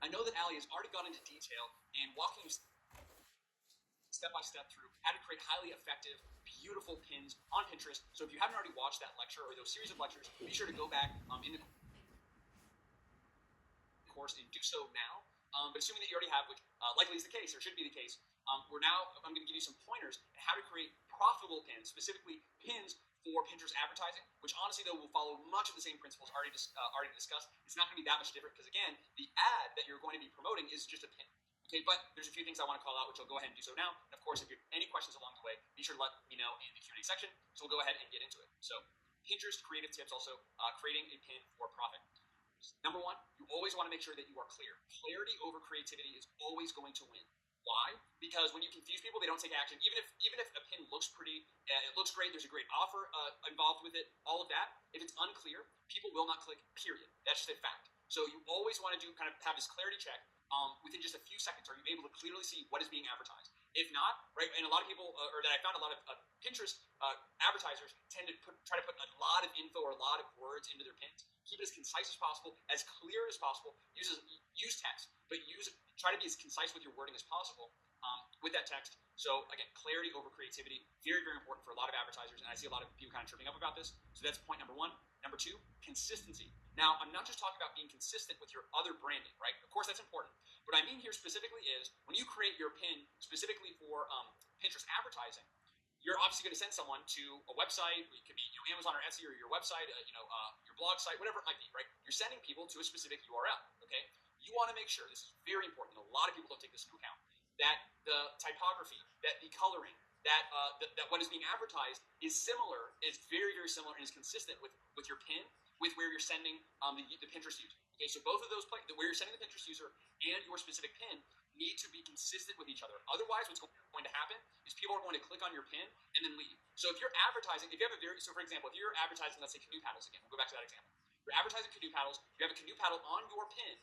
I know that Ali has already gone into detail in walking you step by step through how to create highly effective, beautiful pins on Pinterest. So if you haven't already watched that lecture or those series of lectures, be sure to go back in the course and do so now. But assuming that you already have, which likely is the case or should be the case, I'm going to give you some pointers on how to create profitable pins, specifically pins for Pinterest advertising, which honestly though will follow much of the same principles already discussed. It's not going to be that much different because again, the ad that you're going to be promoting is just a pin. Okay, but there's a few things I want to call out, which I'll go ahead and do so now. And of course, if you have any questions along the way, be sure to let me know in the Q&A section. So we'll go ahead and get into it. So Pinterest creative tips also, creating a pin for profit. Number one, you always want to make sure that you are clear. Clarity over creativity is always going to win. Why? Because when you confuse people, they don't take action. Even if a pin looks pretty, it looks great, there's a great offer involved with it, all of that, if it's unclear, people will not click, period. That's just a fact. So you always want to kind of have this clarity check within just a few seconds. Are you able to clearly see what is being advertised? If not, right, and a lot of people, or that I found a lot of Pinterest advertisers tend to try to put a lot of info or a lot of words into their pins. Keep it as concise as possible, as clear as possible. Use text, but try to be as concise with your wording as possible with that text. So again, clarity over creativity, very, very important for a lot of advertisers, and I see a lot of people kind of tripping up about this. So that's point number one. Number two, consistency. Now, I'm not just talking about being consistent with your other branding, right? Of course, that's important. What I mean here specifically is when you create your pin specifically for Pinterest advertising, you're obviously going to send someone to a website. It could be Amazon or Etsy or your website, your blog site, whatever it might be, right? You're sending people to a specific URL, okay? You want to make sure, this is very important, and a lot of people don't take this into account, that the typography, that the coloring, that what is being advertised is very, very similar and is consistent with your pin, with where you're sending the Pinterest user. Okay, so both of those where you're sending the Pinterest user and your specific pin need to be consistent with each other. Otherwise, what's going to happen is people are going to click on your pin and then leave. So if you're advertising, so for example, if you're advertising, let's say canoe paddles again, we'll go back to that example. You're advertising canoe paddles, you have a canoe paddle on your pin,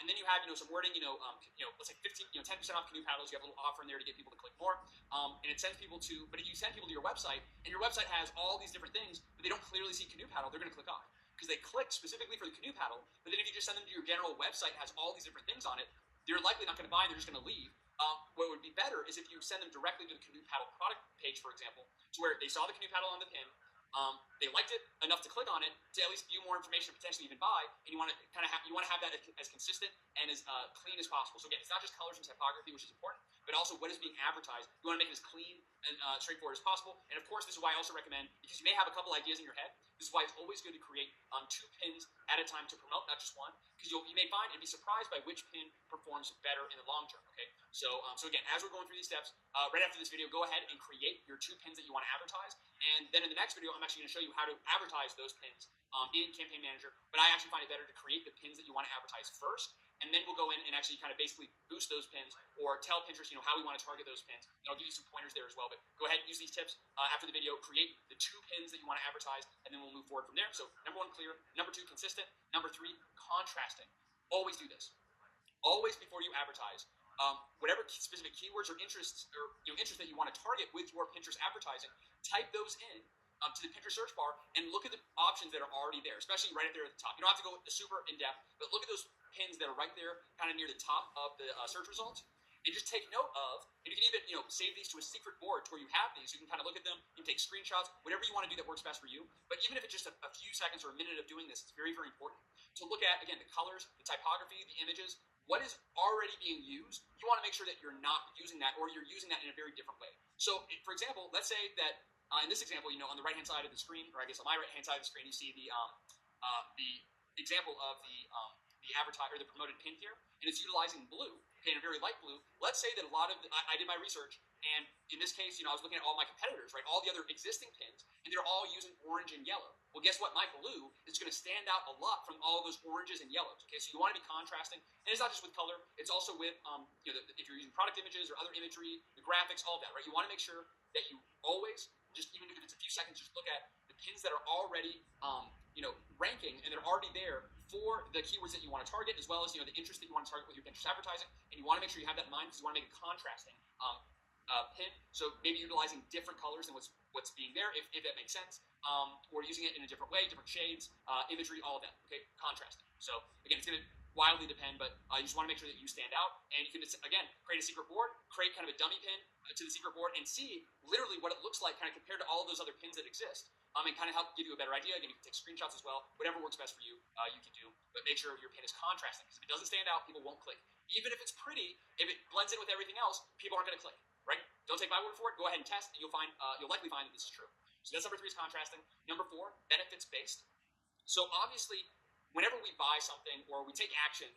and then you have some wording, let's say 10% off canoe paddles. You have a little offer in there to get people to click more, and it sends people to. But if you send people to your website, and your website has all these different things, but they don't clearly see canoe paddle, they're going to click off because they clicked specifically for the canoe paddle. But then if you just send them to your general website, has all these different things on it, they're likely not going to buy, and they're just going to leave. What would be better is if you send them directly to the canoe paddle product page, for example, to where they saw the canoe paddle on the pin. They liked it enough to click on it to at least view more information and potentially even buy. And you want to have that as consistent and as clean as possible. So again, it's not just colors and typography, which is important, but also what is being advertised. You want to make it as clean and straightforward as possible. And of course, this is why I also recommend, because you may have a couple ideas in your head, this is why it's always good to create 2 pins at a time to promote, not just one, because you may find and be surprised by which pin performs better in the long term. Okay, so again, as we're going through these steps, right after this video, go ahead and create your 2 pins that you want to advertise. And then in the next video, I'm actually going to show you how to advertise those pins in Campaign Manager. But I actually find it better to create the pins that you want to advertise first, and then we'll go in and actually kind of basically boost those pins or tell Pinterest, how we want to target those pins. And I'll give you some pointers there as well. But go ahead and use these tips after the video. Create the 2 pins that you want to advertise, and then we'll move forward from there. So number 1, clear. Number 2, consistent. Number 3, contrasting. Always do this. Always before you advertise, whatever specific keywords or interests that you want to target with your Pinterest advertising, type those in to the Pinterest search bar and look at the options that are already there, especially right up there at the top. You don't have to go super in depth, but look at those pins that are right there, kind of near the top of the search results, and just take note of. And you can even save these to a secret board to where you have these. So you can kind of look at them. You can take screenshots, whatever you want to do that works best for you. But even if it's just a few seconds or a minute of doing this, it's very, very important to look at again the colors, the typography, the images. What is already being used, you want to make sure that you're not using that, or you're using that in a very different way. So, for example, let's say that in this example, on the right-hand side of the screen, or I guess on my right-hand side of the screen, you see the example of the advertiser, the promoted pin here, and it's utilizing blue, okay, a very light blue. Let's say that a lot of I did my research, and in this case, I was looking at all my competitors, right, all the other existing pins, and they're all using orange and yellow. Well, guess what? My blue is going to stand out a lot from all those oranges and yellows. Okay, so you want to be contrasting, and it's not just with color; it's also with if you're using product images or other imagery, the graphics, all of that, right? You want to make sure that you always, just even if it's a few seconds, just look at the pins that are already ranking and they're already there for the keywords that you want to target, as well as the interest that you want to target with your Pinterest advertising. And you want to make sure you have that in mind because you want to make a contrasting pin. So maybe utilizing different colors than what's being there, if that makes sense, or using it in a different way, different shades, imagery, all of that. Okay, contrasting. So again, it's going to wildly depend, but you just want to make sure that you stand out. And you can just, again, create a secret board, create kind of a dummy pin to the secret board, and see literally what it looks like kind of compared to all of those other pins that exist. And kind of help give you a better idea. Again, you can take screenshots as well. Whatever works best for you, you can do. But make sure your pin is contrasting, because if it doesn't stand out, people won't click. Even if it's pretty, if it blends in with everything else, people aren't going to click, right? Don't take my word for it. Go ahead and test, and you'll likely find that this is true. So that's number 3 is contrasting. Number 4, benefits based. So obviously, whenever we buy something or we take action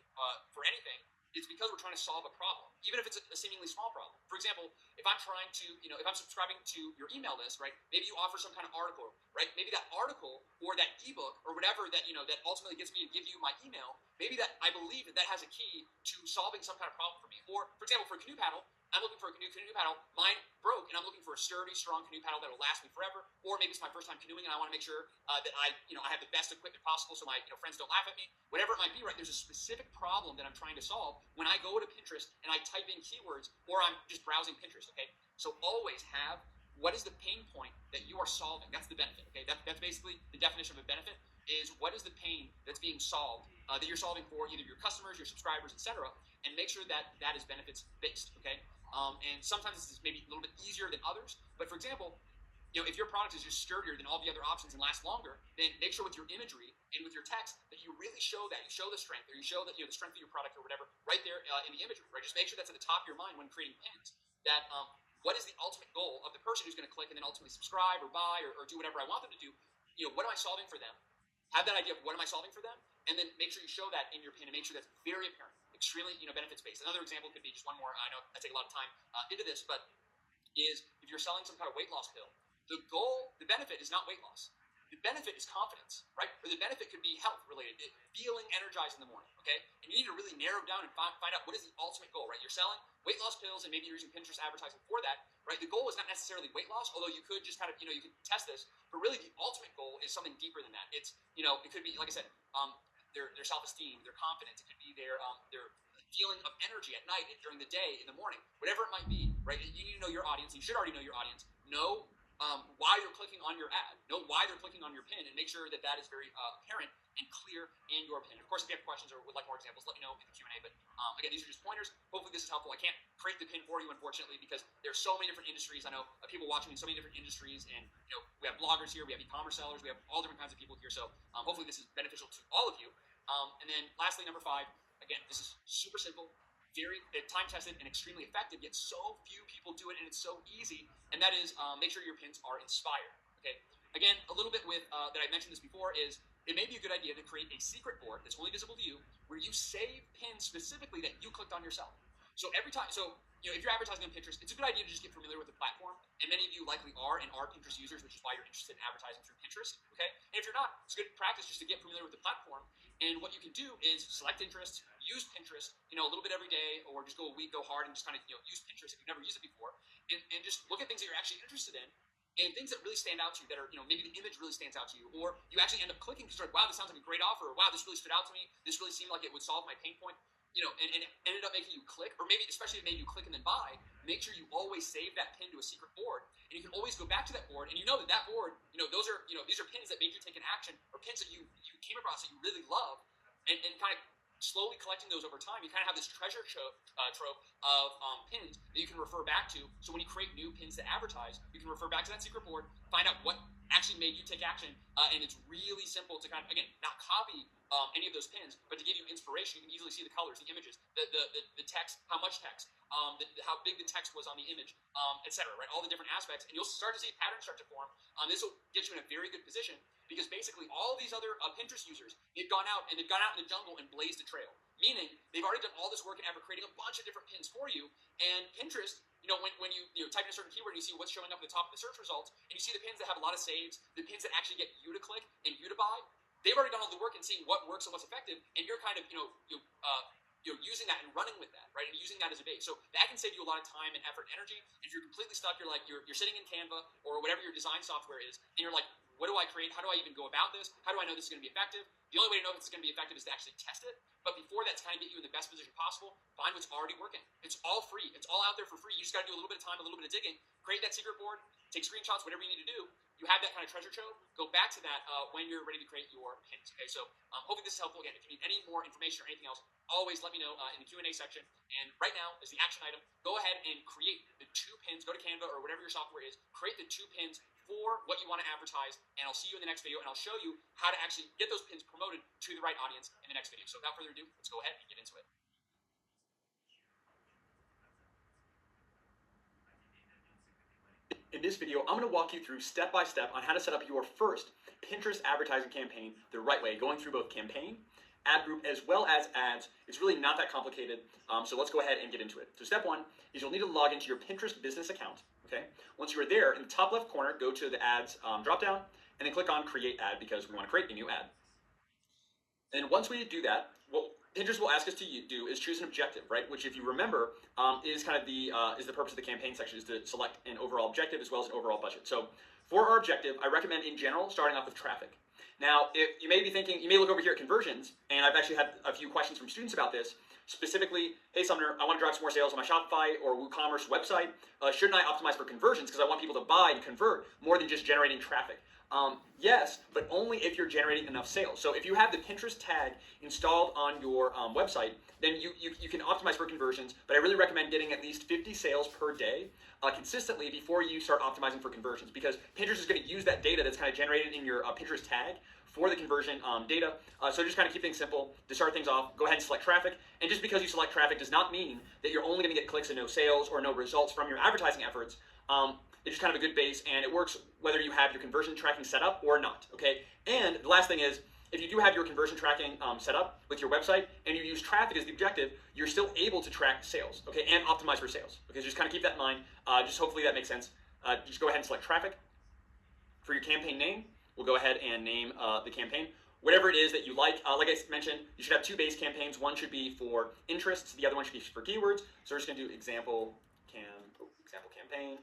for anything, it's because we're trying to solve a problem, even if it's a seemingly small problem. For example, if I'm trying to, if I'm subscribing to your email list, right? Maybe you offer some kind of article, right? Maybe that article or that ebook or whatever that, that ultimately gets me to give you my email, maybe that I believe that has a key to solving some kind of problem for me. Or, for example, for a canoe paddle, I'm looking for a canoe paddle. Mine broke, and I'm looking for a sturdy, strong canoe paddle that will last me forever. Or maybe it's my first time canoeing, and I want to make sure that I have the best equipment possible, so my friends don't laugh at me. Whatever it might be, right? There's a specific problem that I'm trying to solve when I go to Pinterest and I type in keywords, or I'm just browsing Pinterest. Okay, so always have what is the pain point that you are solving. That's the benefit. Okay, that's basically the definition of a benefit. Is what is the pain that's being solved that you're solving for either your customers, your subscribers, etc. And make sure that that is benefits based. Okay. And sometimes this is maybe a little bit easier than others. But for example, if your product is just sturdier than all the other options and lasts longer, then make sure with your imagery and with your text that you really show that. You show the strength, or you show that the strength of your product or whatever right there in the imagery. Right? Just make sure that's at the top of your mind when creating pins. That what is the ultimate goal of the person who's going to click and then ultimately subscribe or buy or do whatever I want them to do? What am I solving for them? Have that idea of what am I solving for them, and then make sure you show that in your pin and make sure that's very apparent. Extremely, benefits based. Another example could be just one more. I know I take a lot of time into this, but is if you're selling some kind of weight loss pill, the goal, the benefit is not weight loss. The benefit is confidence, right? Or the benefit could be health related, feeling energized in the morning. Okay, and you need to really narrow down and find out what is the ultimate goal, right? You're selling weight loss pills, and maybe you're using Pinterest advertising for that, right? The goal is not necessarily weight loss, although you could just kind of, you could test this, but really the ultimate goal is something deeper than that. It's, it could be, like I said, their self-esteem, their confidence. It could be their feeling of energy at night, during the day, in the morning, whatever it might be, right? You need to know your audience. You should already know your audience. Know why they're clicking on your ad. Know why they're clicking on your pin, and make sure that that is very apparent and clear in your pin. Of course, if you have questions or would like more examples, let me know in the Q&A. But again, these are just pointers. Hopefully this is helpful. I can't create the pin for you, unfortunately, because there's so many different industries. I know people watching in so many different industries, and we have bloggers here, we have e-commerce sellers, we have all different kinds of people here. So hopefully this is beneficial to all of you. And then lastly, number 5, again, this is super simple, very time-tested, and extremely effective, yet so few people do it, and it's so easy, and that is make sure your pins are inspired. Okay. Again, a little bit with that I mentioned this before is it may be a good idea to create a secret board that's only visible to you, where you save pins specifically that you clicked on yourself. So every time, if you're advertising on Pinterest, it's a good idea to just get familiar with the platform, and many of you likely are and are Pinterest users, which is why you're interested in advertising through Pinterest. Okay, and if you're not, it's good practice just to get familiar with the platform. And what you can do is select interests, use Pinterest, a little bit every day, or just go a week, go hard, and just kind of use Pinterest if you've never used it before, and just look at things that you're actually interested in. And things that really stand out to you that are, maybe the image really stands out to you, or you actually end up clicking because you're like, wow, this sounds like a great offer, or wow, this really stood out to me, this really seemed like it would solve my pain point, and it ended up making you click, or maybe, especially if it made you click and then buy, make sure you always save that pin to a secret board, and you can always go back to that board, and that board, those are, these are pins that made you take an action, or pins that you came across that you really love, and kind of slowly collecting those over time, you kind of have this treasure trove of pins that you can refer back to. So when you create new pins to advertise, you can refer back to that secret board, find out what actually made you take action, and it's really simple to kind of, again, not copy any of those pins, but to give you inspiration. You can easily see the colors, the images, the text, how much text, how big the text was on the image, etc. Right, all the different aspects, and you'll start to see patterns start to form. This will get you in a very good position, because basically all these other Pinterest users, they've gone out in the jungle and blazed a trail. Meaning they've already done all this work in creating a bunch of different pins for you. And Pinterest, when you type in a certain keyword and you see what's showing up at the top of the search results, and you see the pins that have a lot of saves, the pins that actually get you to click and you to buy, they've already done all the work and seeing what works and what's effective, and you're kind of using that and running with that, right? And using that as a base. So that can save you a lot of time and effort and energy. If you're completely stuck, you're sitting in Canva or whatever your design software is, and you're like, What do I create? How do I even go about this? How do I know this is going to be effective? The only way to know if it's going to be effective is to actually test it. But before that, to kind of get you in the best position possible, find what's already working. It's all free. It's all out there for free. You just got to do a little bit of time, a little bit of digging, create that secret board, take screenshots, whatever you need to do. You have that kind of treasure trove. Go back to that when you're ready to create your pins. Okay, so hopefully this is helpful. Again, if you need any more information or anything else, always let me know in the Q&A section. And right now is the action item. Go ahead and create the 2 pins. Go to Canva or whatever your software is. Create the 2 pins for what you want to advertise. And I'll see you in the next video. And I'll show you how to actually get those pins promoted to the right audience in the next video. So without further ado, let's go ahead and get into it. In this video, I'm going to walk you through step by step on how to set up your first Pinterest advertising campaign the right way, going through both campaign, ad group, as well as ads. It's really not that complicated, so let's go ahead and get into it. So step 1 is you'll need to log into your Pinterest business account. Okay. Once you are there, in the top left corner, go to the ads drop down, and then click on create ad because we want to create a new ad. And once we do that, what Pinterest will ask us to do is choose an objective, right? Which, if you remember, is kind of the purpose of the campaign section, is to select an overall objective as well as an overall budget. So for our objective, I recommend in general starting off with traffic. Now, if you may be thinking, you may look over here at conversions, and I've actually had a few questions from students about this. Specifically, hey Sumner, I want to drive some more sales on my Shopify or WooCommerce website. Shouldn't I optimize for conversions because I want people to buy and convert more than just generating traffic? Yes, but only if you're generating enough sales. So if you have the Pinterest tag installed on your website, then you can optimize for conversions, but I really recommend getting at least 50 sales per day consistently before you start optimizing for conversions, because Pinterest is going to use that data that's kind of generated in your Pinterest tag for the conversion data. So just kind of keep things simple. To start things off, go ahead and select traffic. And just because you select traffic does not mean that you're only going to get clicks and no sales or no results from your advertising efforts. It's just kind of a good base, and it works whether you have your conversion tracking set up or not, okay? And the last thing is, if you do have your conversion tracking set up with your website and you use traffic as the objective, you're still able to track sales, okay, and optimize for sales. Okay, so just kind of keep that in mind. Just hopefully that makes sense. Just go ahead and select traffic. For your campaign name, we'll go ahead and name the campaign whatever it is that you like. Like I mentioned, you should have 2 base campaigns. One should be for interests. The other one should be for keywords. So we're just going to do example campaign.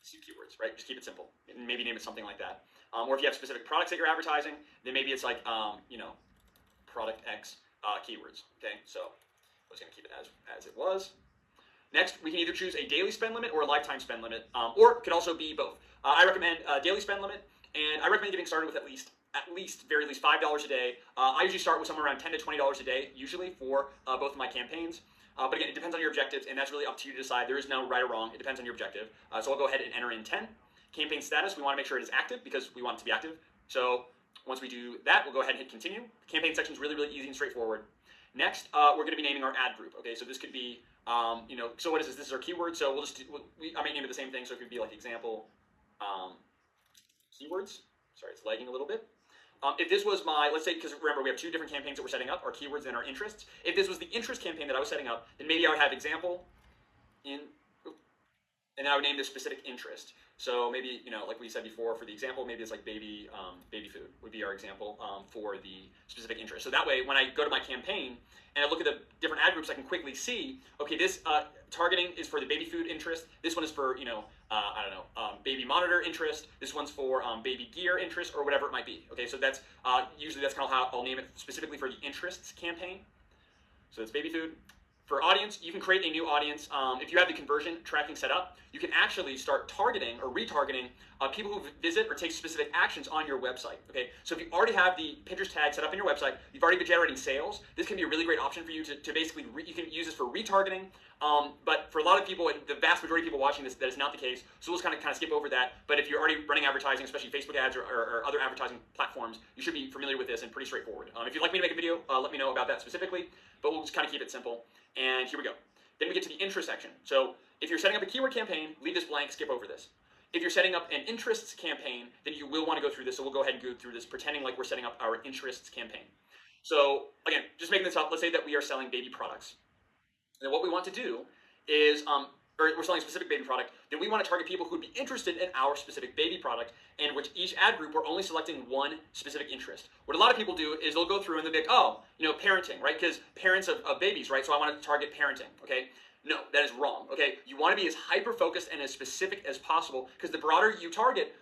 Few keywords, right? Just keep it simple. And maybe name it something like that. Or if you have specific products that you're advertising, then maybe it's like, product X keywords. Okay, so I was going to keep it as it was. Next, we can either choose a daily spend limit or a lifetime spend limit, or it could also be both. I recommend a daily spend limit, and I recommend getting started with at least very least $5 a day. I usually start with somewhere around $10 to $20 a day, usually for both of my campaigns. But again, it depends on your objectives, and that's really up to you to decide. There is no right or wrong. It depends on your objective. So I'll go ahead and enter in 10. Campaign status, we want to make sure it is active because we want it to be active. So once we do that, we'll go ahead and hit continue. Campaign section is really, really easy and straightforward. Next, we're going to be naming our ad group. Okay, so this could be, so what is this? This is our keyword. So I may name it the same thing. So it could be like example keywords. Sorry, it's lagging a little bit. If this was my, let's say, because remember we have 2 different campaigns that we're setting up, our keywords and our interests. If this was the interest campaign that I was setting up, then maybe I would have example and then I would name this specific interest. So maybe, like we said before, for the example, maybe it's like baby food would be our example for the specific interest. So that way, when I go to my campaign and I look at the different ad groups, I can quickly see, okay, this targeting is for the baby food interest. This one is for, baby monitor interest. This one's for baby gear interest, or whatever it might be. Okay, so that's usually that's kind of how I'll name it specifically for the interests campaign. So it's baby food. For audience, you can create a new audience. If you have the conversion tracking set up, you can actually start targeting or retargeting people who visit or take specific actions on your website. Okay, so if you already have the Pinterest tag set up in your website, you've already been generating sales. This can be a really great option for you to basically you can use this for retargeting. But for a lot of people, and the vast majority of people watching this, that is not the case. So we'll just kind of skip over that. But if you're already running advertising, especially Facebook ads or other advertising platforms, you should be familiar with this and pretty straightforward. If you'd like me to make a video, let me know about that specifically. But we'll just kind of keep it simple. And here we go. Then we get to the interest section. So if you're setting up a keyword campaign, leave this blank, skip over this. If you're setting up an interests campaign, then you will want to go through this. So we'll go ahead and go through this, pretending like we're setting up our interests campaign. So again, just making this up, let's say that we are selling baby products. And what we want to do is, or we're selling a specific baby product, then we want to target people who would be interested in our specific baby product, in which each ad group, we're only selecting one specific interest. What a lot of people do is they'll go through and they'll be like, oh, parenting, right? Because parents of babies, right? So I want to target parenting, okay? No, that is wrong, okay? You want to be as hyper-focused and as specific as possible, because the broader you target,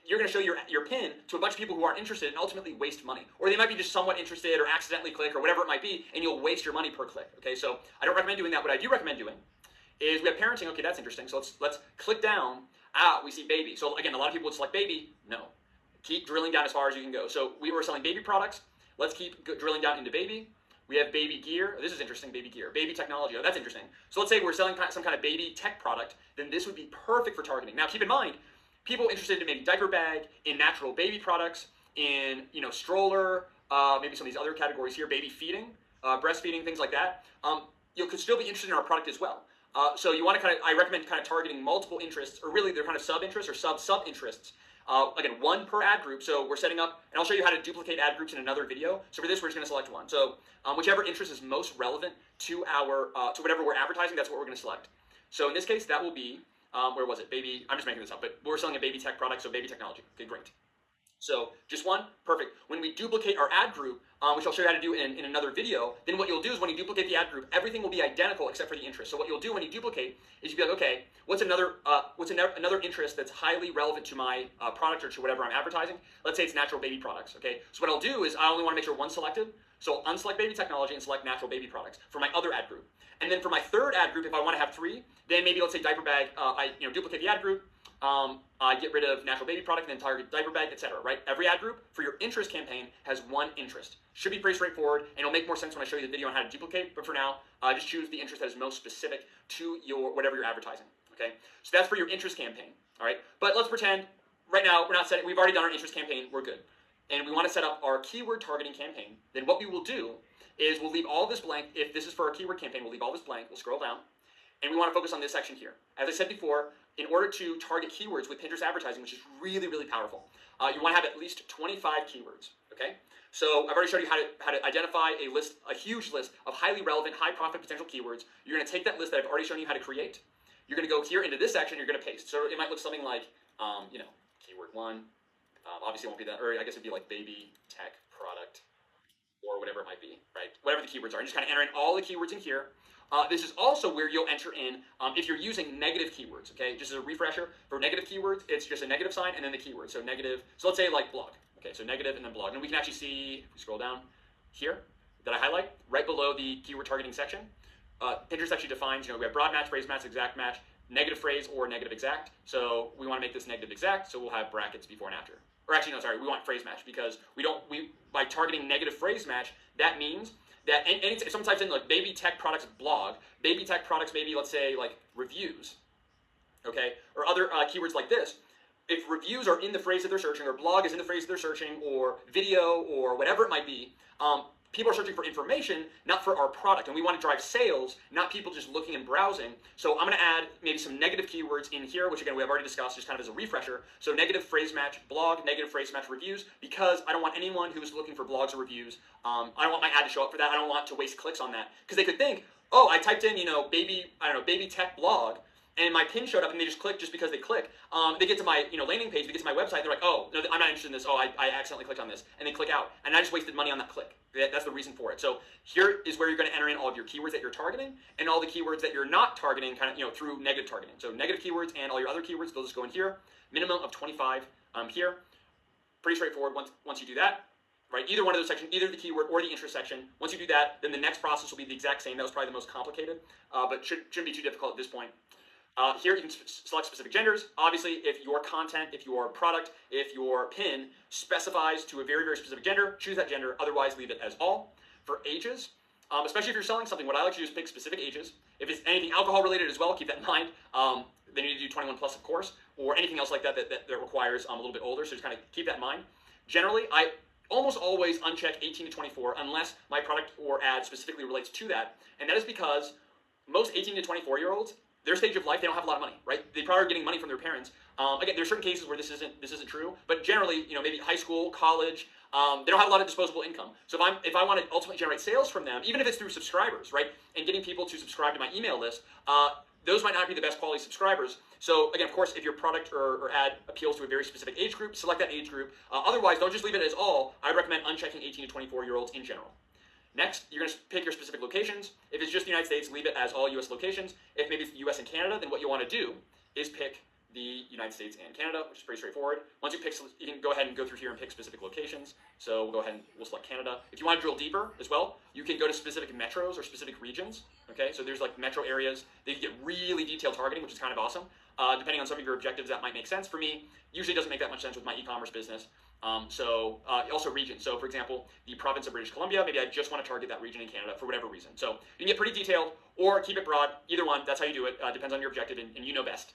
you're going to show your pin to a bunch of people who aren't interested and ultimately waste money. Or they might be just somewhat interested or accidentally click or whatever it might be, and you'll waste your money per click. Okay, so I don't recommend doing that. What I do recommend doing is we have parenting. Okay, that's interesting. So let's click down. We see baby. So again, a lot of people would select baby. No. Keep drilling down as far as you can go. So we were selling baby products. Let's keep drilling down into baby. We have baby gear. This is interesting, baby gear. Baby technology. Oh, that's interesting. So let's say we're selling some kind of baby tech product. Then this would be perfect for targeting. Now, keep in mind, people interested in maybe diaper bag, in natural baby products, in stroller, maybe some of these other categories here, baby feeding, breastfeeding, things like that. You could still be interested in our product as well. So you want to I recommend targeting multiple interests, or really they're sub-interests or sub-interests. Again, one per ad group. So we're setting up, and I'll show you how to duplicate ad groups in another video. So for this, we're just going to select one. So whichever interest is most relevant to to whatever we're advertising, that's what we're going to select. So in this case, that will be, where was it? Baby, I'm just making this up, but we're selling a baby tech product, so baby technology. Okay, great. So just one, perfect. When we duplicate our ad group, which I'll show you how to do in another video, then what you'll do is when you duplicate the ad group, everything will be identical except for the interest. So what you'll do when you duplicate is you'll be like, okay, what's another interest that's highly relevant to my product or to whatever I'm advertising? Let's say it's natural baby products, okay? So what I'll do is I only want to make sure one's selected. So I'll unselect baby technology and select natural baby products for my other ad group. And then for my third ad group, if I want to have three, then maybe let's say diaper bag, I duplicate the ad group, I get rid of natural baby product and then target diaper bag, etc. Right? Every ad group for your interest campaign has one interest. Should be pretty straightforward, and it'll make more sense when I show you the video on how to duplicate. But for now, just choose the interest that is most specific to whatever you're advertising. Okay? So that's for your interest campaign. All right? But let's pretend right now we're not setting. We've already done our interest campaign. We're good, and we want to set up our keyword targeting campaign. Then what we will do is we'll leave all this blank. If this is for our keyword campaign, we'll leave all this blank. We'll scroll down, and we want to focus on this section here. As I said before, in order to target keywords with Pinterest advertising, which is really, really powerful, you want to have at least 25 keywords, okay? So I've already showed you how to identify a huge list of highly relevant, high profit potential keywords. You're going to take that list that I've already shown you how to create. You're going to go here into this section, you're going to paste. So it might look something like, keyword one. Obviously it won't be that, or I guess it'd be like baby tech product, or whatever it might be, right? Whatever the keywords are. You just kind of enter in all the keywords in here. This is also where you'll enter in if you're using negative keywords, okay? Just as a refresher, for negative keywords, it's just a negative sign and then the keyword. So negative, so let's say like blog. Okay, so negative and then blog. And we can actually see, if we scroll down here, that I highlight, right below the keyword targeting section, Pinterest actually defines, we have broad match, phrase match, exact match, negative phrase, or negative exact. So we want to make this negative exact, so we'll have brackets before and after. Or actually, no, sorry, we want phrase match because by targeting negative phrase match, that means that if someone types in like baby tech products blog, baby tech products maybe let's say like reviews, okay, or other keywords like this, if reviews are in the phrase that they're searching, or blog is in the phrase that they're searching, or video, or whatever it might be, people are searching for information, not for our product, and we want to drive sales, not people just looking and browsing. So I'm going to add maybe some negative keywords in here, which again we have already discussed, just kind of as a refresher. So negative phrase match blog, negative phrase match reviews, because I don't want anyone who's looking for blogs or reviews, I don't want my ad to show up for that. I don't want to waste clicks on that, because they could think, oh, I typed in baby tech blog, and my pin showed up, and they just click just because they click. They get to my landing page, they get to my website, they're like, oh, no, I'm not interested in this. Oh, I accidentally clicked on this, and they click out, and I just wasted money on that click. That's the reason for it. So here is where you're going to enter in all of your keywords that you're targeting, and all the keywords that you're not targeting, through negative targeting. So negative keywords and all your other keywords, they'll just go in here. Minimum of 25 here. Pretty straightforward. Once you do that, right? Either one of those sections, either the keyword or the interest section. Once you do that, then the next process will be the exact same. That was probably the most complicated, but shouldn't be too difficult at this point. Here you can select specific genders. Obviously, if your content, if your product, if your pin specifies to a very, very specific gender, choose that gender. Otherwise, leave it as all. For ages, especially if you're selling something, what I like to do is pick specific ages. If it's anything alcohol related as well, keep that in mind. Then you need to do 21 plus, of course, or anything else like that requires a little bit older. So just kind of keep that in mind. Generally, I almost always uncheck 18 to 24 unless my product or ad specifically relates to that. And that is because most 18 to 24-year-olds, their stage of life, they don't have a lot of money, right? They probably are getting money from their parents. Again, there's certain cases where this isn't true, but generally, maybe high school, college, they don't have a lot of disposable income. So if I want to ultimately generate sales from them, even if it's through subscribers, right, and getting people to subscribe to my email list, those might not be the best quality subscribers. So again, of course, if your product or ad appeals to a very specific age group, select that age group. Otherwise, don't just leave it as all. I recommend unchecking 18 to 24-year-olds in general. Next, you're going to pick your specific locations. If it's just the United States, leave it as all U.S. locations. If maybe it's U.S. and Canada, then what you want to do is pick the United States and Canada, which is pretty straightforward. Once you pick, you can go ahead and go through here and pick specific locations. So we'll go ahead and we'll select Canada. If you want to drill deeper as well, you can go to specific metros or specific regions. Okay, so there's like metro areas that you get really detailed targeting, which is kind of awesome. Depending on some of your objectives, that might make sense. For me, usually doesn't make that much sense with my e-commerce business. Also regions. So for example, the province of British Columbia, maybe I just want to target that region in Canada for whatever reason. So you can get pretty detailed or keep it broad. Either one, that's how you do it. Depends on your objective and you know best.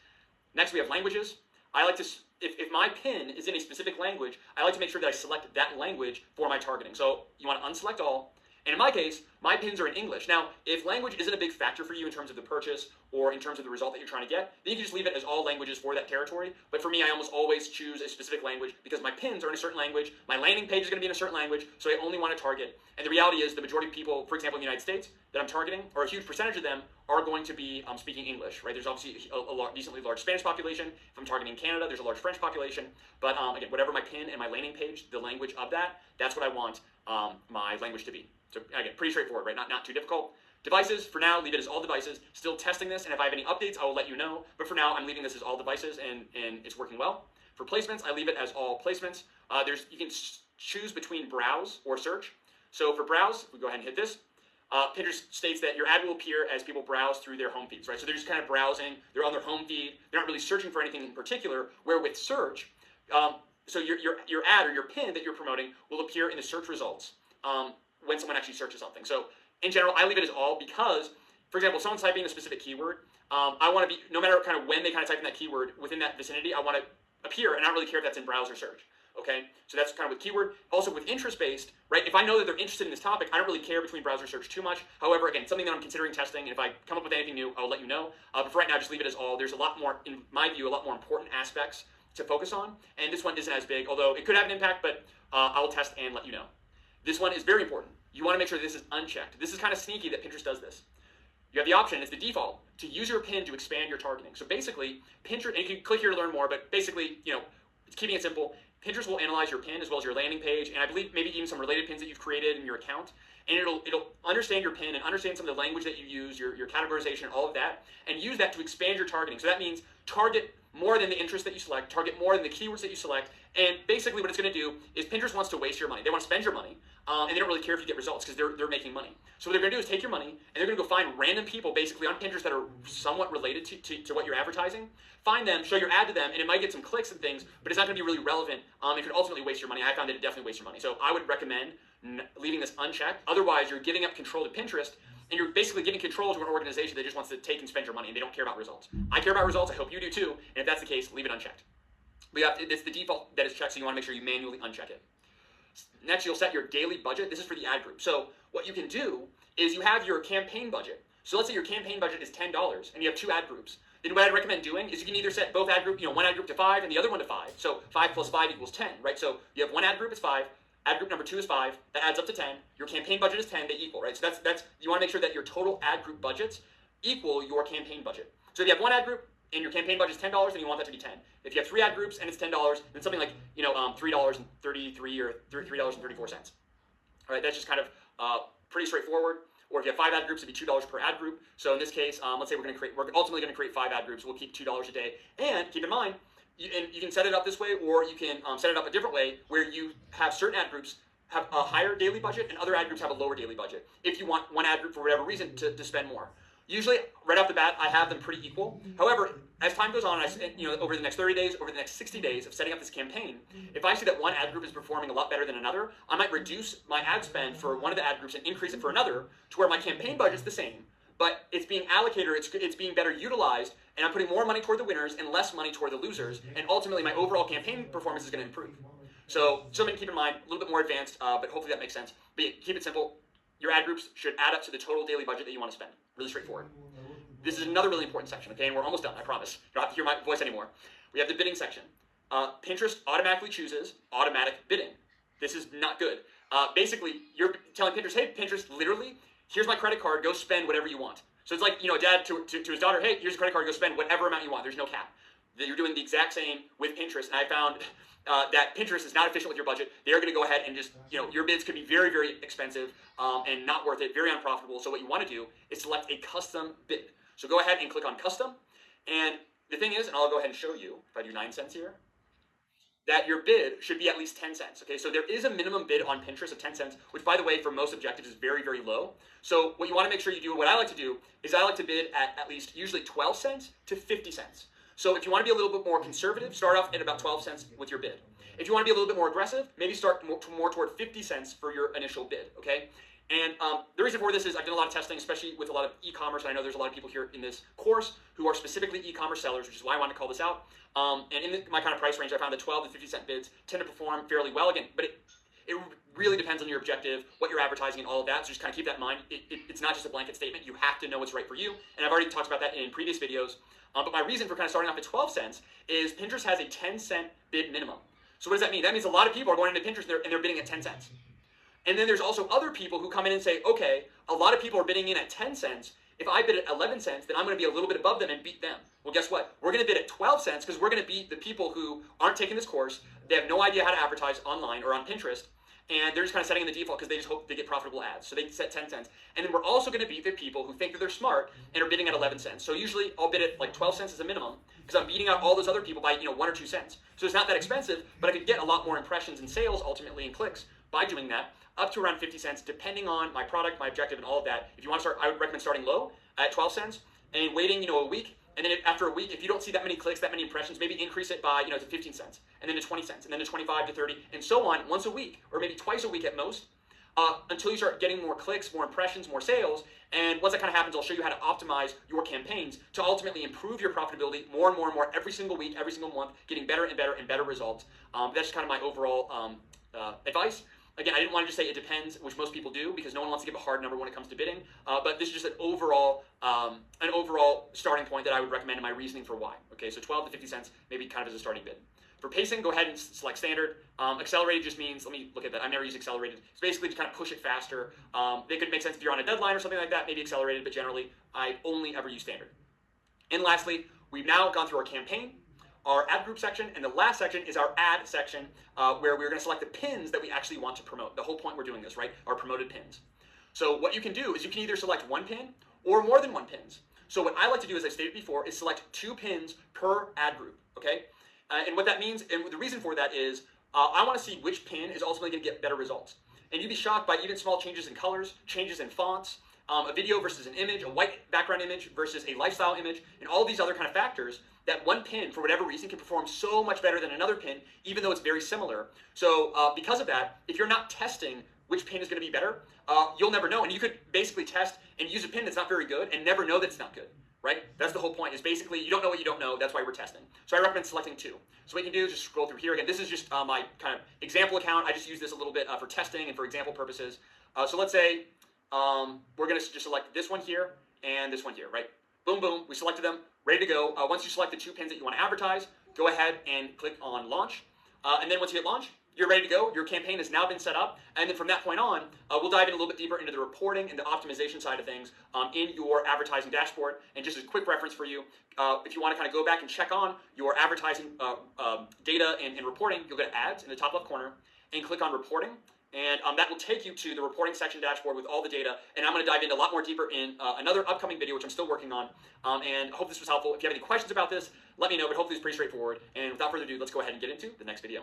Next, we have languages. I like to, if my pin is in a specific language, I like to make sure that I select that language for my targeting. So you want to unselect all. And in my case, my pins are in English. Now, if language isn't a big factor for you in terms of the purchase or in terms of the result that you're trying to get, then you can just leave it as all languages for that territory. But for me, I almost always choose a specific language because my pins are in a certain language. My landing page is going to be in a certain language, so I only want to target. And the reality is the majority of people, for example, in the United States that I'm targeting, or a huge percentage of them, are going to be speaking English, right? There's obviously a decently large Spanish population. If I'm targeting Canada, there's a large French population. But again, whatever my pin and my landing page, the language of that, that's what I want my language to be. So again, pretty straightforward, right? Not too difficult. Devices, for now, leave it as all devices. Still testing this, and if I have any updates, I will let you know. But for now, I'm leaving this as all devices, and it's working well. For placements, I leave it as all placements. You can choose between browse or search. So for browse, we go ahead and hit this. Pinterest states that your ad will appear as people browse through their home feeds, right? So they're just kind of browsing. They're on their home feed. They're not really searching for anything in particular. Where with search, so your ad or your pin that you're promoting will appear in the search results when someone actually searches something. So in general, I leave it as all because, for example, if someone's typing a specific keyword, I want to be, no matter kind of when they kind of type in that keyword within that vicinity, I want to appear, and I don't really care if that's in browser search. Okay, so that's kind of with keyword. Also with interest-based, right? If I know that they're interested in this topic, I don't really care between browser search too much. However, again, something that I'm considering testing, and if I come up with anything new, I'll let you know. But for right now, just leave it as all. There's a lot more, in my view, a lot more important aspects to focus on, and this one isn't as big, although it could have an impact, but I will test and let you know. This one is very important. You want to make sure this is unchecked. This is kind of sneaky that Pinterest does this. You have the option, it's the default, to use your pin to expand your targeting. So basically, Pinterest, and you can click here to learn more, but basically, it's keeping it simple. Pinterest will analyze your pin as well as your landing page, and I believe maybe even some related pins that you've created in your account, and it'll understand your pin and understand some of the language that you use, your categorization, all of that, and use that to expand your targeting. So that means target more than the interest that you select, target more than the keywords that you select, and basically what it's going to do is Pinterest wants to waste your money. They want to spend your money, and they don't really care if you get results because they're making money. So what they're going to do is take your money, and they're going to go find random people basically on Pinterest that are somewhat related to what you're advertising, find them, show your ad to them, and it might get some clicks and things, but it's not going to be really relevant. It could ultimately waste your money. I found that it definitely wastes your money. So I would recommend leaving this unchecked. Otherwise, you're giving up control to Pinterest, and you're basically giving control to an organization that just wants to take and spend your money, and they don't care about results. I care about results. I hope you do too, and if that's the case, leave it unchecked. It's the default that is checked, so you want to make sure you manually uncheck it. Next, you'll set your daily budget. This is for the ad group. So what you can do is you have your campaign budget. So let's say your campaign budget is $10, and you have 2 ad groups. Then what I'd recommend doing is you can either set both ad group, one ad group to 5 and the other one to 5. So 5 plus 5 equals 10, right? So you have one ad group is 5, ad group number 2 is 5, that adds up to 10. Your campaign budget is 10, they equal, right? So that's you want to make sure that your total ad group budgets equal your campaign budget. So if you have one ad group and your campaign budget is $10, then you want that to be 10. If you have 3 ad groups and it's $10, then something like $3.33 or $3.34. All right, that's just kind of pretty straightforward. Or if you have 5 ad groups, it'd be $2 per ad group. So in this case, let's say we're ultimately going to create 5 ad groups. We'll keep $2 a day. And keep in mind, you can set it up this way, or you can set it up a different way, where you have certain ad groups have a higher daily budget and other ad groups have a lower daily budget. If you want one ad group for whatever reason to spend more. Usually, right off the bat, I have them pretty equal. However, as time goes on, over the next 30 days, over the next 60 days of setting up this campaign, if I see that one ad group is performing a lot better than another, I might reduce my ad spend for one of the ad groups and increase it for another to where my campaign budget's the same, but it's being allocated, it's being better utilized, and I'm putting more money toward the winners and less money toward the losers, and ultimately my overall campaign performance is going to improve. So something to keep in mind, a little bit more advanced, but hopefully that makes sense. But yeah, keep it simple. Your ad groups should add up to the total daily budget that you want to spend. Really straightforward. This is another really important section, okay? And we're almost done, I promise. You don't have to hear my voice anymore. We have the bidding section. Pinterest automatically chooses automatic bidding. This is not good. Basically, you're telling Pinterest, hey, Pinterest, literally, here's my credit card, go spend whatever you want. So it's like, a dad to his daughter, hey, here's a credit card, go spend whatever amount you want. There's no cap. You're doing the exact same with Pinterest, and I found that Pinterest is not efficient with your budget. They're going to go ahead and just, your bids could be very, very expensive and not worth it, very unprofitable. So what you want to do is select a custom bid. So go ahead and click on custom, and the thing is, and I'll go ahead and show you, if I do 9 cents here, that your bid should be at least 10 cents. Okay, so there is a minimum bid on Pinterest of 10 cents, which by the way, for most objectives is very, very low. So what you want to make sure you do, what I like to do, is I like to bid at least usually 12 cents to 50 cents. So if you want to be a little bit more conservative, start off at about 12 cents with your bid. If you want to be a little bit more aggressive, maybe start more toward 50 cents for your initial bid, okay? And the reason for this is I've done a lot of testing, especially with a lot of e-commerce, and I know there's a lot of people here in this course who are specifically e-commerce sellers, which is why I wanted to call this out. And in my kind of price range, I found that 12 to 50 cent bids tend to perform fairly well. Again, but it really depends on your objective, what you're advertising, and all of that. So just kind of keep that in mind. It's not just a blanket statement. You have to know what's right for you. And I've already talked about that in previous videos. But my reason for kind of starting off at 12 cents is Pinterest has a 10-cent bid minimum. So what does that mean? That means a lot of people are going into Pinterest and they're bidding at 10 cents. And then there's also other people who come in and say, okay, a lot of people are bidding in at 10 cents. If I bid at 11 cents, then I'm going to be a little bit above them and beat them. Well, guess what? We're going to bid at 12 cents because we're going to beat the people who aren't taking this course. They have no idea how to advertise online or on Pinterest. And they're just kind of setting in the default because they just hope they get profitable ads. So they set 10 cents. And then we're also going to beat the people who think that they're smart and are bidding at 11 cents. So usually I'll bid at like 12 cents as a minimum because I'm beating out all those other people by 1 or 2 cents. So it's not that expensive, but I could get a lot more impressions and sales ultimately and clicks by doing that, up to around 50 cents, depending on my product, my objective, and all of that. If you want to start, I would recommend starting low at 12 cents and waiting, a week. And then after a week, if you don't see that many clicks, that many impressions, maybe increase it by, to 15 cents, and then to 20 cents, and then to 25 to 30, and so on, once a week, or maybe twice a week at most, until you start getting more clicks, more impressions, more sales. And once that kind of happens, I'll show you how to optimize your campaigns to ultimately improve your profitability more and more and more every single week, every single month, getting better and better and better results. That's just kind of my overall advice. Again, I didn't want to just say it depends, which most people do, because no one wants to give a hard number when it comes to bidding. But this is just an overall starting point that I would recommend in my reasoning for why. Okay, so 12 to 50 cents, maybe kind of as a starting bid. For pacing, go ahead and select standard. Accelerated just means, let me look at that. I've never used accelerated. It's basically to kind of push it faster. It could make sense if you're on a deadline or something like that, maybe accelerated, but generally, I only ever use standard. And lastly, we've now gone through our campaign, our ad group section, and the last section is our ad section, where we're going to select the pins that we actually want to promote. The whole point we're doing this, right? Our promoted pins. So what you can do is you can either select one pin or more than one pins. So what I like to do, as I stated before, is select 2 pins per ad group, okay? And what that means, and the reason for that is, I want to see which pin is ultimately going to get better results. And you'd be shocked by even small changes in colors, changes in fonts, a video versus an image, a white background image versus a lifestyle image, and all these other kind of factors, that one pin, for whatever reason, can perform so much better than another pin, even though it's very similar. So because of that, if you're not testing which pin is going to be better, you'll never know. And you could basically test and use a pin that's not very good and never know that it's not good, right? That's the whole point, is basically you don't know what you don't know. That's why we're testing. So I recommend selecting 2. So what you can do is just scroll through here. Again, this is just my kind of example account. I just use this a little bit for testing and for example purposes. So let's say we're going to just select this one here and this one here, right? Boom, boom. We selected them, ready to go. Once you select the 2 pins that you want to advertise, go ahead and click on launch. And then once you hit launch, you're ready to go. Your campaign has now been set up. And then from that point on, we'll dive in a little bit deeper into the reporting and the optimization side of things in your advertising dashboard. And just as a quick reference for you, if you want to kind of go back and check on your advertising data and reporting, you'll go to ads in the top left corner and click on reporting. And that will take you to the reporting section dashboard with all the data. And I'm going to dive into a lot more deeper in another upcoming video, which I'm still working on. And I hope this was helpful. If you have any questions about this, let me know. But hopefully it's pretty straightforward. And without further ado, let's go ahead and get into the next video.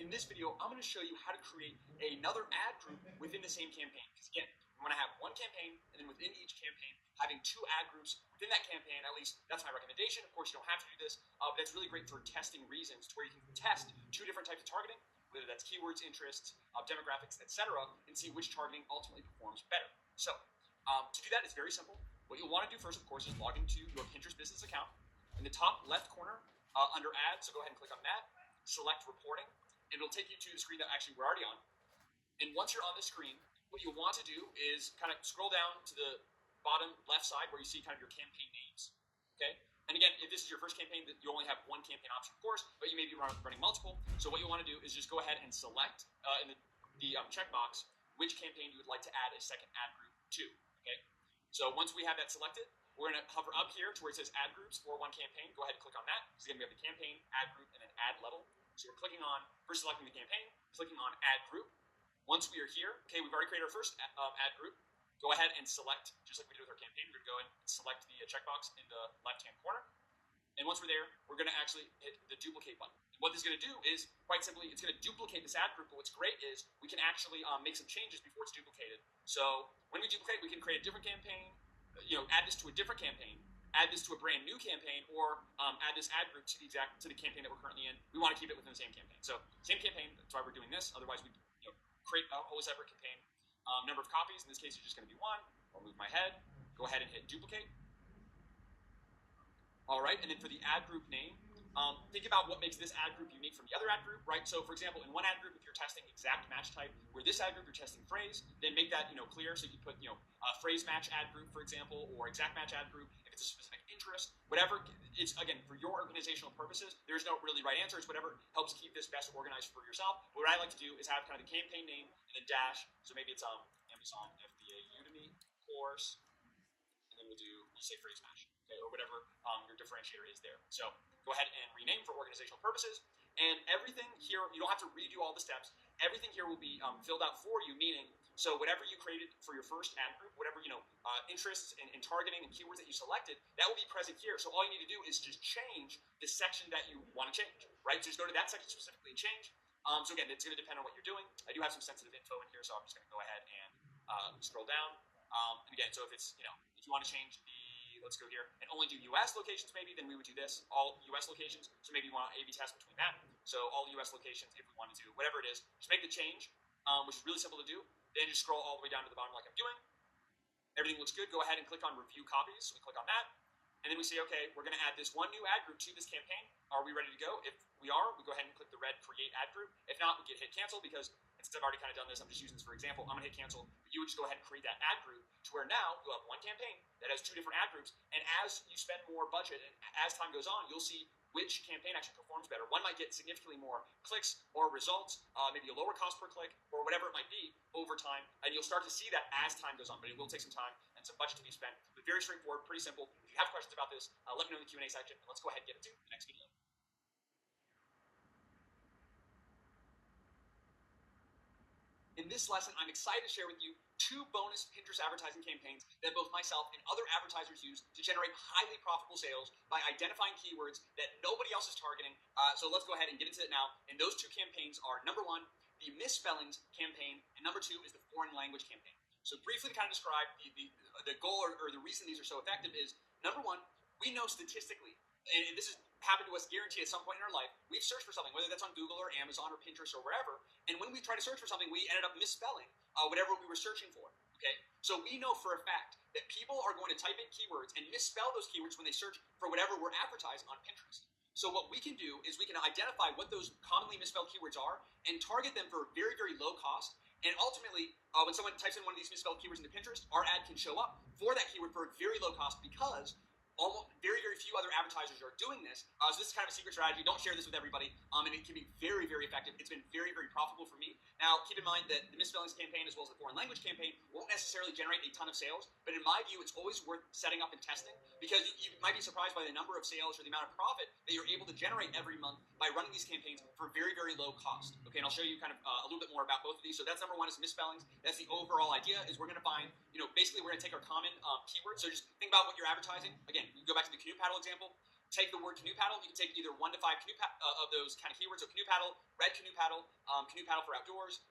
In this video, I'm going to show you how to create another ad group within the same campaign. Because again, we want to have one campaign, and then within each campaign, having 2 ad groups within that campaign. At least that's my recommendation. Of course, you don't have to do this, but it's really great for testing reasons, to where you can test 2 different types of targeting, whether that's keywords, interests, demographics, etc., and see which targeting ultimately performs better. So to do that, it's very simple. What you'll want to do first, of course, is log into your Pinterest business account. In the top left corner, under ads, so go ahead and click on that, select reporting, and it'll take you to the screen that actually we're already on. And once you're on the screen, what you'll want to do is kind of scroll down to the bottom left side where you see kind of your campaign names, okay? And again, if this is your first campaign, you only have one campaign option, of course, but you may be running multiple. So what you want to do is just go ahead and select in the checkbox which campaign you would like to add a second ad group to, okay? So once we have that selected, we're going to hover up here to where it says ad groups for one campaign. Go ahead and click on that. So again, we have the campaign, ad group, and then ad level. So we're clicking on, first selecting the campaign, clicking on add group. Once we are here, okay, we've already created our first ad group. go ahead and select, just like we did with our campaign, we're going to go and select the checkbox in the left-hand corner. And once we're there, we're going to actually hit the duplicate button. And what this is going to do is, quite simply, it's going to duplicate this ad group. But what's great is we can actually make some changes before it's duplicated. So when we duplicate, we can create a different campaign, add this to a different campaign, add this to a brand new campaign, or add this ad group to the campaign that we're currently in. We want to keep it within the same campaign. So same campaign, that's why we're doing this. Otherwise, we create a whole separate campaign. Number of copies, in this case, is just going to be 1. I'll move my head, go ahead and hit duplicate. All right, and then for the ad group name, think about what makes this ad group unique from the other ad group, right? So, for example, in one ad group, if you're testing exact match type, where this ad group you're testing phrase, then make that clear. So you can put phrase match ad group, for example, or exact match ad group if it's a specific interest, whatever. It's again for your organizational purposes. There's no really right answer. It's whatever helps keep this best organized for yourself. But what I like to do is have kind of the campaign name and then dash. So maybe it's Amazon FBA Udemy course, and then we'll say phrase match. Okay, or whatever your differentiator is there. So go ahead and rename for organizational purposes. And everything here, you don't have to redo all the steps. Everything here will be filled out for you, meaning, so whatever you created for your first ad group, whatever, interests and targeting and keywords that you selected, that will be present here. So all you need to do is just change the section that you want to change, right? So just go to that section specifically and change. So again, it's going to depend on what you're doing. I do have some sensitive info in here, so I'm just going to go ahead and scroll down. And again, so if it's, if you want to change let's go here, and only do US locations maybe, then we would do this, all US locations. So maybe you want to A/B test between that. So all US locations, if we want to do whatever it is, just make the change, which is really simple to do. Then just scroll all the way down to the bottom like I'm doing. Everything looks good. Go ahead and click on review copies. So we click on that. And then we say, okay, we're going to add this one new ad group to this campaign. Are we ready to go? If we are, we go ahead and click the red create ad group. If not, we can hit cancel because since I've already kind of done this, I'm just using this for example. I'm going to hit cancel. But you would just go ahead and create that ad group to where now you'll have one campaign that has 2 different ad groups. And as you spend more budget and as time goes on, you'll see which campaign actually performs better. One might get significantly more clicks or results, maybe a lower cost per click or whatever it might be over time. And you'll start to see that as time goes on, but it will take some time and some budget to be spent. But very straightforward, pretty simple. If you have questions about this, let me know in the Q&A section. And let's go ahead and get into the next video. In this lesson, I'm excited to share with you 2 bonus Pinterest advertising campaigns that both myself and other advertisers use to generate highly profitable sales by identifying keywords that nobody else is targeting. So let's go ahead and get into it now. And those 2 campaigns are, number 1, the misspellings campaign, and number 2 is the foreign language campaign. So briefly to kind of describe the goal or the reason these are so effective is, number 1, we know statistically, and this has happened to us guaranteed at some point in our life, we've searched for something, whether that's on Google or Amazon or Pinterest or wherever, and when we try to search for something, we ended up misspelling whatever we were searching for, okay? So we know for a fact that people are going to type in keywords and misspell those keywords when they search for whatever we're advertising on Pinterest. So what we can do is we can identify what those commonly misspelled keywords are and target them for very, very low cost. And ultimately, when someone types in one of these misspelled keywords into Pinterest, our ad can show up for that keyword for a very low cost because almost very, very few other advertisers are doing this. So this is kind of a secret strategy. Don't share this with everybody. And it can be very, very effective. It's been very, very profitable for me. Now, keep in mind that the misspellings campaign as well as the foreign language campaign won't necessarily generate a ton of sales. But in my view, it's always worth setting up and testing because you might be surprised by the number of sales or the amount of profit that you're able to generate every month by running these campaigns for very, very low cost. Okay, and I'll show you kind of a little bit more about both of these. So that's number 1 is misspellings. That's the overall idea is we're going to find, basically we're going to take our common keywords. So just think about what you're advertising. Again, you go back to the canoe paddle example. Take the word canoe paddle. You can take either 1 to 5 of those kind of keywords. So canoe paddle, red canoe paddle for outdoors,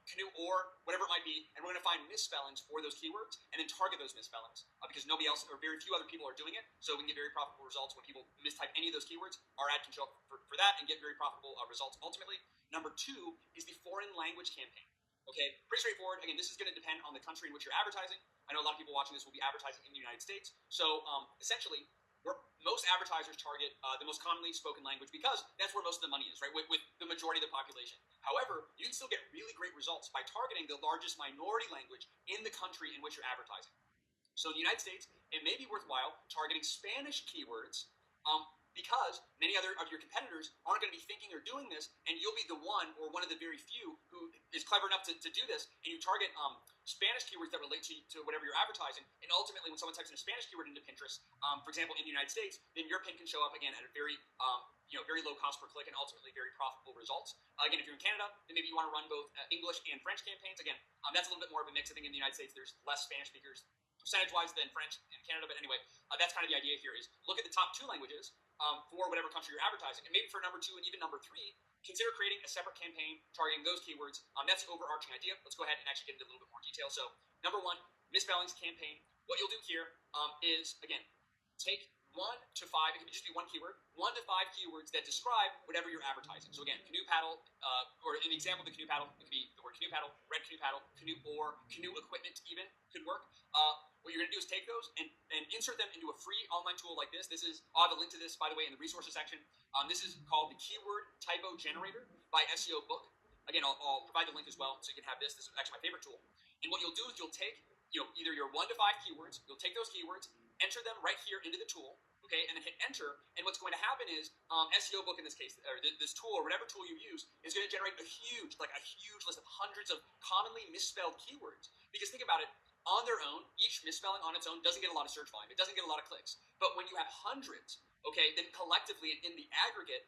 canoe or whatever it might be, and we're going to find misspellings for those keywords and then target those misspellings because nobody else or very few other people are doing it. So we can get very profitable results when people mistype any of those keywords. Our ad can show up for that and get very profitable results ultimately. Number 2 is the foreign language campaign. Okay, pretty straightforward. Again, this is going to depend on the country in which you're advertising. I know a lot of people watching this will be advertising in the United States. So essentially, most advertisers target the most commonly spoken language because that's where most of the money is, right, with the majority of the population. However, you can still get really great results by targeting the largest minority language in the country in which you're advertising. So in the United States, it may be worthwhile targeting Spanish keywords because many other of your competitors aren't going to be thinking or doing this, and you'll be the one or one of the very few who is clever enough to do this, and you target Spanish keywords that relate to whatever you're advertising, and ultimately when someone types in a Spanish keyword into Pinterest, for example, in the United States, then your pin can show up again at a very very low cost per click and ultimately very profitable results. Again, if you're in Canada, then maybe you want to run both English and French campaigns. Again, that's a little bit more of a mix. I think in the United States, there's less Spanish speakers percentage-wise than French in Canada. But anyway, that's kind of the idea here is look at the top 2 languages for whatever country you're advertising. And maybe for number 2 and even number 3, consider creating a separate campaign targeting those keywords. That's the overarching idea. Let's go ahead and actually get into a little bit more detail. So number 1, misspellings campaign. What you'll do here is, again, take 1 to 5, it can just be one keyword, 1 to 5 keywords that describe whatever you're advertising. So again, canoe paddle, or in the example of the canoe paddle, it could be the word canoe paddle, red canoe paddle, canoe oar, canoe equipment even could work. What you're going to do is take those and insert them into a free online tool like this. I'll have a link to this, by the way, in the resources section. This is called the Keyword Typo Generator by SEO Book. Again, I'll provide the link as well, so you can have this. This is actually my favorite tool. And what you'll do is you'll take either your 1 to 5 keywords, you'll take those keywords, enter them right here into the tool, okay, and then hit enter. And what's going to happen is SEO Book in this case, or this tool or whatever tool you use, is going to generate a huge list of hundreds of commonly misspelled keywords. Because think about it, on their own, each misspelling on its own doesn't get a lot of search volume. It doesn't get a lot of clicks. But when you have hundreds, okay, then collectively in the aggregate,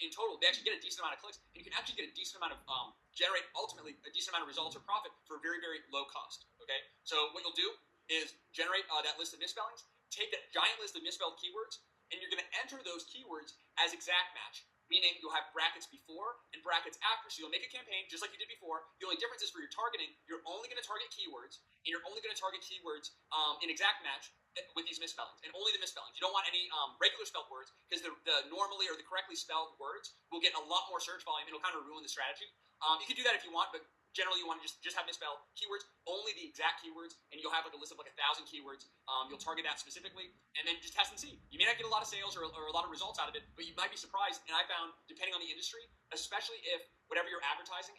in total, they actually get a decent amount of clicks, and you can actually get a decent amount of generate ultimately a decent amount of results or profit for very, very low cost. Okay, so what you'll do is generate that list of misspellings, take that giant list of misspelled keywords, and you're going to enter those keywords as exact match. Meaning you'll have brackets before and brackets after. So you'll make a campaign just like you did before. The only difference is for your targeting, you're only going to target keywords, and you're only going to target keywords in exact match with these misspellings, and only the misspellings. You don't want any regular spelled words, because the normally or the correctly spelled words will get a lot more search volume, and it'll kind of ruin the strategy. You can do that if you want, but generally you want to just have misspelled keywords, only the exact keywords, and you'll have a list of 1,000 keywords. You'll target that specifically, and then just test and see. You may not get a lot of sales or a lot of results out of it, but you might be surprised. And I found, depending on the industry, especially if whatever you're advertising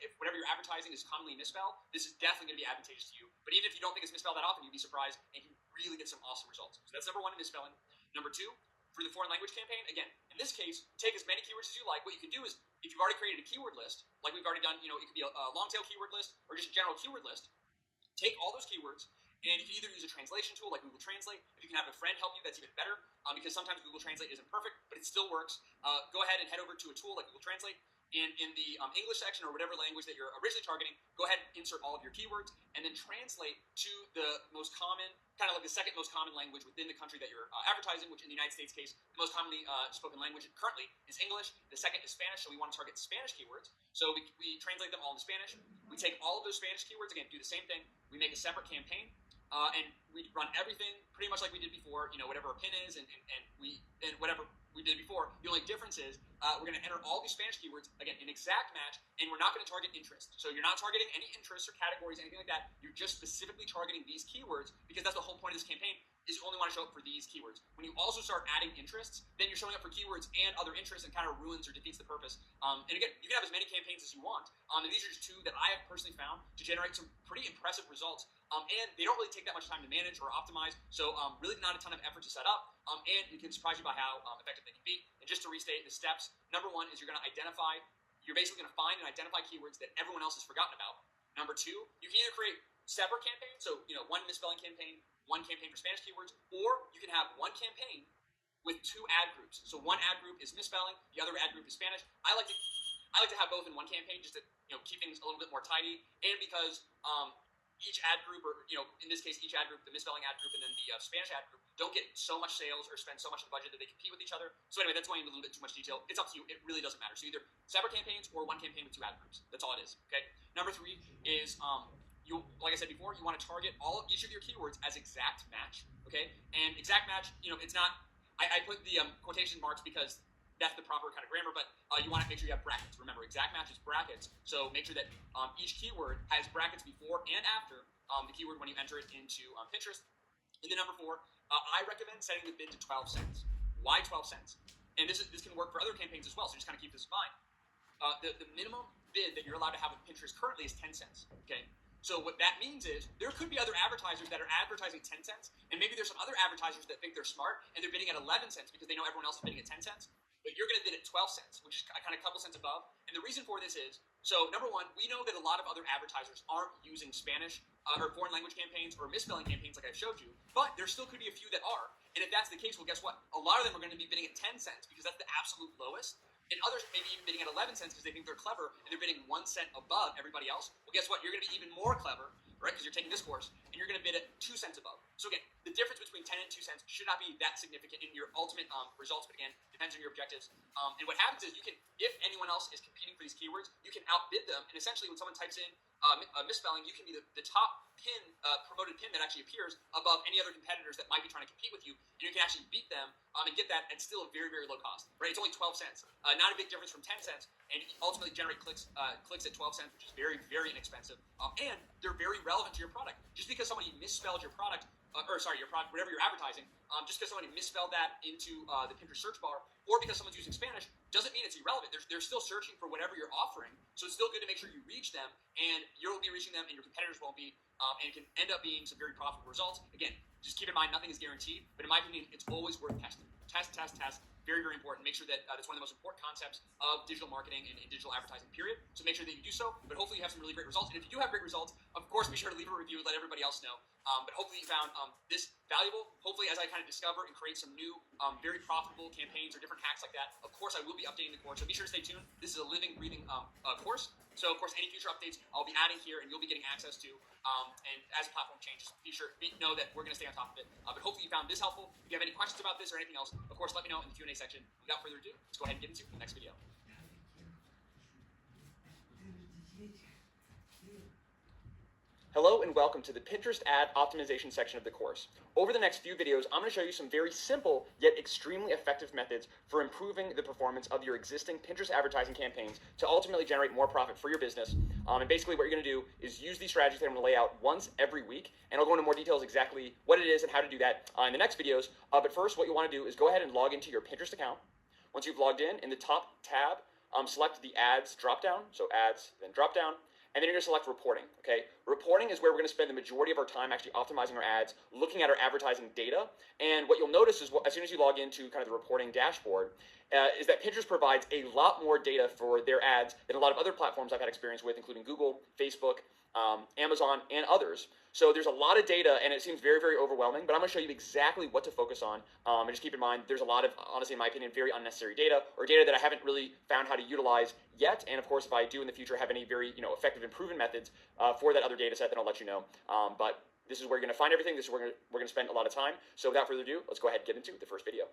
is commonly misspelled, this is definitely going to be advantageous to you. But even if you don't think it's misspelled that often, you'd be surprised, and you can really get some awesome results. So that's number 1 in misspelling. Number 2, for the foreign language campaign, again, in this case, take as many keywords as you like. What you can do is, if you've already created a keyword list, like we've already done, it could be a long tail keyword list or just a general keyword list, take all those keywords, and you can either use a translation tool like Google Translate. If you can have a friend help you, that's even better, because sometimes Google Translate isn't perfect, but it still works. Go ahead and head over to a tool like Google Translate, and in the English section or whatever language that you're originally targeting, go ahead and insert all of your keywords, and then translate to the most common, kind of like the second most common language within the country that you're advertising, which in the United States case, the most commonly spoken language currently is English. The second is Spanish, so we want to target Spanish keywords. So we translate them all into Spanish. We take all of those Spanish keywords, again, do the same thing. We make a separate campaign, and we run everything pretty much like we did before, whatever a pin is, and whatever we did before. The only difference is we're going to enter all these Spanish keywords, again, in exact match, and we're not going to target interest. So you're not targeting any interests or categories, anything like that. You're just specifically targeting these keywords, because that's the whole point of this campaign, is you only want to show up for these keywords. When you also start adding interests, then you're showing up for keywords and other interests, and kind of ruins or defeats the purpose. And again, you can have as many campaigns as you want. And these are just 2 that I have personally found to generate some pretty impressive results. And they don't really take that much time to manage or optimize, so really not a ton of effort to set up, and it can surprise you by how effective they can be. And just to restate the steps, number 1 is you're basically going to find and identify keywords that everyone else has forgotten about. Number 2, you can either create separate campaigns, so 1 misspelling campaign, 1 campaign for Spanish keywords, or you can have 1 campaign with 2 ad groups. So 1 ad group is misspelling, the other ad group is Spanish. I like to have both in 1 campaign, just to keep things a little bit more tidy, and because each ad group, or in this case, each ad group, the misspelling ad group and then the Spanish ad group, don't get so much sales or spend so much of the budget that they compete with each other. So anyway, that's going into a little bit too much detail. It's up to you. It really doesn't matter. So either separate campaigns or 1 campaign with 2 ad groups. That's all it is. Okay. Number 3 is like I said before, you want to target each of your keywords as exact match. Okay. And exact match, it's not. I put the quotation marks because that's the proper kind of grammar, but you want to make sure you have brackets. Remember, exact match is brackets, so make sure that each keyword has brackets before and after the keyword when you enter it into Pinterest. And then number 4, I recommend setting the bid to 12 cents. Why 12 cents? And this can work for other campaigns as well, so just kind of keep this in mind. The minimum bid that you're allowed to have with Pinterest currently is 10 cents, okay? So what that means is there could be other advertisers that are advertising 10 cents, and maybe there's some other advertisers that think they're smart, and they're bidding at 11 cents because they know everyone else is bidding at 10 cents. But you're going to bid at 12 cents, which is kind of a couple cents above. And the reason for this is, so number 1, we know that a lot of other advertisers aren't using Spanish or foreign language campaigns or misspelling campaigns like I've showed you, but there still could be a few that are. And if that's the case, well, guess what? A lot of them are going to be bidding at 10 cents because that's the absolute lowest. And others maybe even bidding at 11 cents because they think they're clever and they're bidding 1 cent above everybody else. Well, guess what? You're going to be even more clever, right? Because you're taking this course and you're going to bid at 2 cents above. So again, the difference between 10 and 2 cents should not be that significant in your ultimate results. But again, depends on your objectives. And what happens is you can, if anyone else is competing for these keywords, you can outbid them. And essentially, when someone types in misspelling, you can be the top pin, promoted pin that actually appears above any other competitors that might be trying to compete with you, and you can actually beat them and get that at still a very, very low cost, right? It's only 12 cents, not a big difference from 10 cents, and ultimately generate clicks at 12 cents, which is very, very inexpensive, and they're very relevant to your product. Just because somebody misspelled your product, your product, whatever you're advertising, just because somebody misspelled that into the Pinterest search bar, or because someone's using Spanish, doesn't mean it's irrelevant. They're still searching for whatever you're offering, so it's still good to make sure you reach them, and you'll be reaching them, and your competitors won't be, and it can end up being some very profitable results. Again, just keep in mind, nothing is guaranteed, but in my opinion, it's always worth testing. Test. Very, very important. Make sure that that's one of the most important concepts of digital marketing and digital advertising, period. So make sure that you do so, but hopefully you have some really great results. And if you do have great results, of course, be sure to leave a review and let everybody else know. But hopefully you found this valuable. Hopefully, as I kind of discover and create some new, very profitable campaigns or different hacks like that, of course, I will be updating the course. So be sure to stay tuned. This is a living, breathing course. So, of course, any future updates I'll be adding here and you'll be getting access to. And as the platform changes, know that we're going to stay on top of it. But hopefully you found this helpful. If you have any questions about this or anything else, of course, let me know in the Q&A section. Without further ado, let's go ahead and get into the next video. Hello and welcome to the Pinterest ad optimization section of the course. Over the next few videos, I'm going to show you some very simple yet extremely effective methods for improving the performance of your existing Pinterest advertising campaigns to ultimately generate more profit for your business. And basically what you're going to do is use these strategies that I'm going to lay out once every week, and I'll go into more details exactly what it is and how to do that in the next videos. But first, what you want to do is go ahead and log into your Pinterest account. Once you've logged in the top tab, select the ads dropdown, so ads, then dropdown. And then you're going to select reporting, okay? Reporting is where we're going to spend the majority of our time actually optimizing our ads, looking at our advertising data. And what you'll notice is as soon as you log into kind of the reporting dashboard, is that Pinterest provides a lot more data for their ads than a lot of other platforms I've had experience with, including Google, Facebook, Amazon, and others. So there's a lot of data, and it seems very, very overwhelming, but I'm going to show you exactly what to focus on. And just keep in mind, there's a lot of, honestly, in my opinion, very unnecessary data, or data that I haven't really found how to utilize yet. And of course, if I do in the future have any very, effective improvement methods for that other data set, then I'll let you know. But this is where you're going to find everything. This is where we're going to spend a lot of time. So without further ado, let's go ahead and get into the first video.